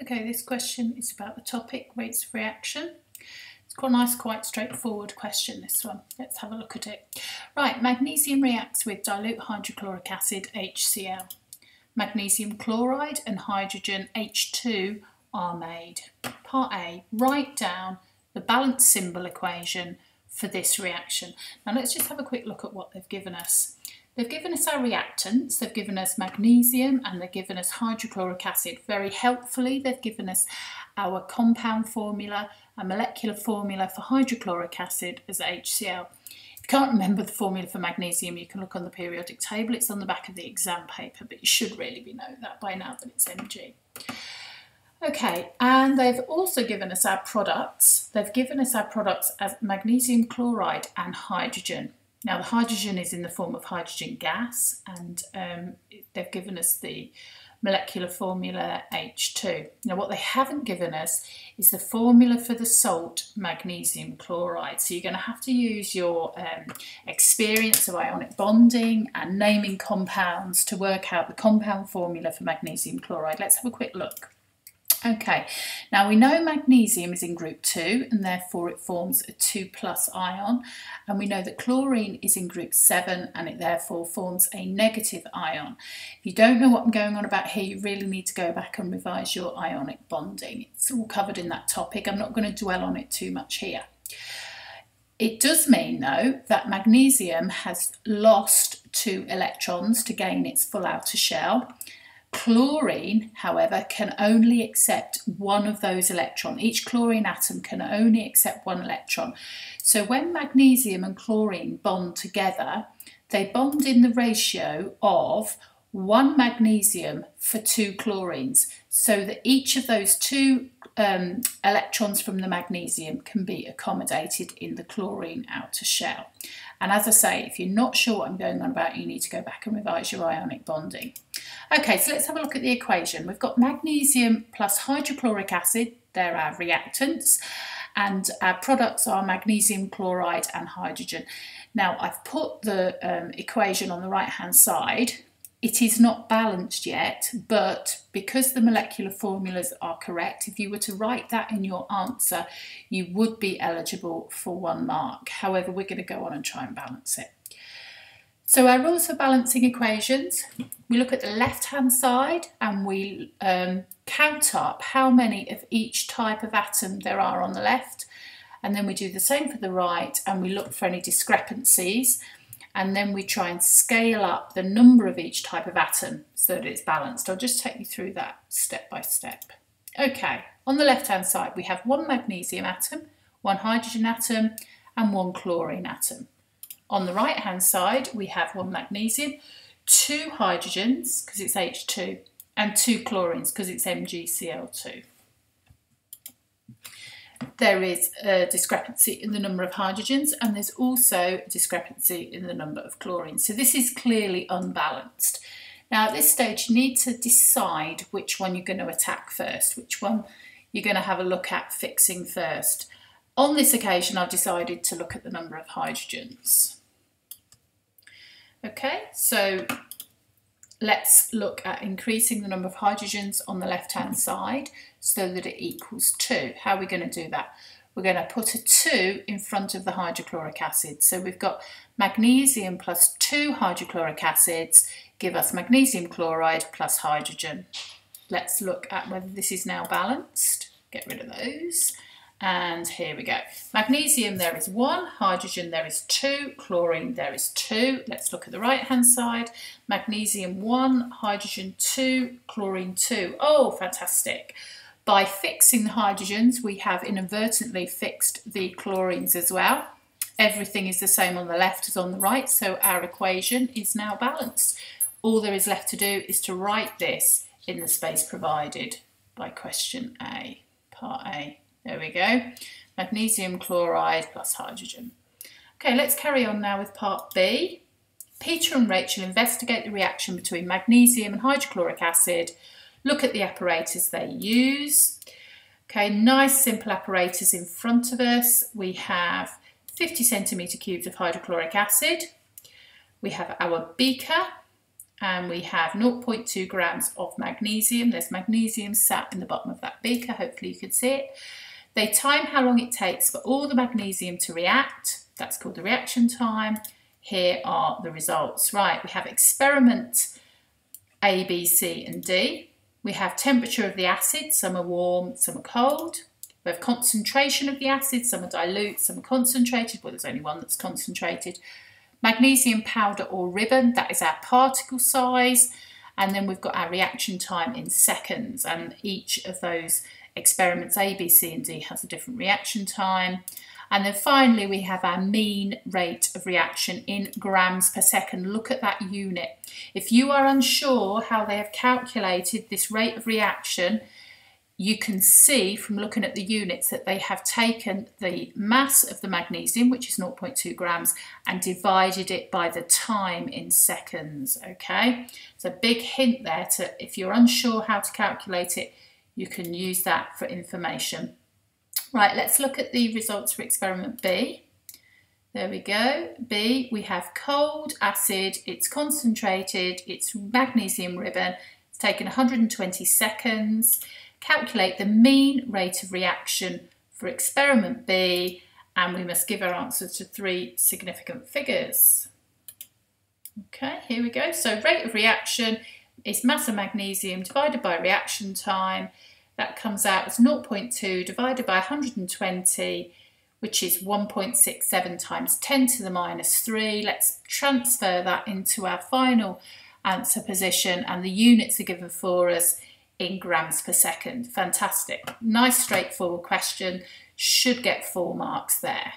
Okay, this question is about the topic rates of reaction. It's quite a nice, quite straightforward question, this one. Let's have a look at it. Right, magnesium reacts with dilute hydrochloric acid, HCl. Magnesium chloride and hydrogen, H2, are made. Part A, write down the balance symbol equation for this reaction. Now let's just have a quick look at what they've given us. They've given us our reactants, they've given us magnesium and they've given us hydrochloric acid. Very helpfully, they've given us our compound formula, a molecular formula for hydrochloric acid as HCl. If you can't remember the formula for magnesium, you can look on the periodic table. It's on the back of the exam paper, but you should really know that by now that it's Mg. Okay, and they've also given us our products. They've given us our products as magnesium chloride and hydrogen. Now the hydrogen is in the form of hydrogen gas, and they've given us the molecular formula H2. Now what they haven't given us is the formula for the salt magnesium chloride. So you're going to have to use your experience of ionic bonding and naming compounds to work out the compound formula for magnesium chloride. Let's have a quick look. Okay, now we know magnesium is in group 2 and therefore it forms a 2+ ion, and we know that chlorine is in group 7 and it therefore forms a negative ion. If you don't know what I'm going on about here, you really need to go back and revise your ionic bonding. It's all covered in that topic. I'm not going to dwell on it too much here. It does mean though that magnesium has lost 2 electrons to gain its full outer shell. Chlorine, however, can only accept one of those electrons. Each chlorine atom can only accept 1 electron. So when magnesium and chlorine bond together, they bond in the ratio of 1 magnesium for 2 chlorines, so that each of those 2 electrons from the magnesium can be accommodated in the chlorine outer shell. And as I say, if you're not sure what I'm going on about, you need to go back and revise your ionic bonding. Okay, so let's have a look at the equation. We've got magnesium plus hydrochloric acid, they're our reactants, and our products are magnesium chloride and hydrogen. Now I've put the equation on the right hand side. It is not balanced yet, but because the molecular formulas are correct, if you were to write that in your answer, you would be eligible for 1 mark. However, we're going to go on and try and balance it. So our rules for balancing equations, we look at the left-hand side and we count up how many of each type of atom there are on the left, and then we do the same for the right and we look for any discrepancies. And then we try and scale up the number of each type of atom so that it's balanced. I'll just take you through that step by step. Okay, on the left hand side we have 1 magnesium atom, 1 hydrogen atom and 1 chlorine atom. On the right hand side we have 1 magnesium, 2 hydrogens because it's H2 and 2 chlorines because it's MgCl2. There is a discrepancy in the number of hydrogens and there's also a discrepancy in the number of chlorines. So this is clearly unbalanced. Now at this stage you need to decide which one you're going to attack first, which one you're going to have a look at fixing first. On this occasion I've decided to look at the number of hydrogens. Okay, so let's look at increasing the number of hydrogens on the left-hand side so that it equals 2. How are we going to do that? We're going to put a 2 in front of the hydrochloric acid. So we've got magnesium plus 2 hydrochloric acids give us magnesium chloride plus hydrogen. Let's look at whether this is now balanced. Get rid of those. And here we go. Magnesium, there is 1, hydrogen, there is 2, chlorine, there is 2. Let's look at the right hand side. Magnesium 1, hydrogen 2, chlorine 2. Oh, fantastic. By fixing the hydrogens, we have inadvertently fixed the chlorines as well. Everything is the same on the left as on the right, so our equation is now balanced. All there is left to do is to write this in the space provided by question A, part A. There we go, magnesium chloride plus hydrogen. Okay, let's carry on now with part B. Peter and Rachel investigate the reaction between magnesium and hydrochloric acid. Look at the apparatus they use. Okay, nice simple apparatus in front of us. We have 50 centimetre cubes of hydrochloric acid. We have our beaker and we have 0.2 grams of magnesium. There's magnesium sat in the bottom of that beaker, hopefully you could see it. They time how long it takes for all the magnesium to react. That's called the reaction time. Here are the results. Right, we have experiment A, B, C and D. We have temperature of the acid, some are warm, some are cold. We have concentration of the acid, some are dilute, some are concentrated. Well, there's only one that's concentrated. Magnesium powder or ribbon, that is our particle size. And then we've got our reaction time in seconds. And each of those experiments A, B, C and D has a different reaction time. And then finally we have our mean rate of reaction in grams per second. Look at that unit. If you are unsure how they have calculated this rate of reaction, you can see from looking at the units that they have taken the mass of the magnesium, which is 0.2 grams, and divided it by the time in seconds, okay? So a big hint there to, if you're unsure how to calculate it, you can use that for information. Right, let's look at the results for experiment B. There we go. B, we have cold acid, it's concentrated, it's magnesium ribbon, it's taken 120 seconds. Calculate the mean rate of reaction for experiment B, and we must give our answers to 3 significant figures. Okay, here we go. So rate of reaction is mass of magnesium divided by reaction time. That comes out as 0.2 divided by 120, which is 1.67 times 10 to the minus 3. Let's transfer that into our final answer position, and the units are given for us in grams per second. Fantastic. Nice straightforward question. Should get 4 marks there.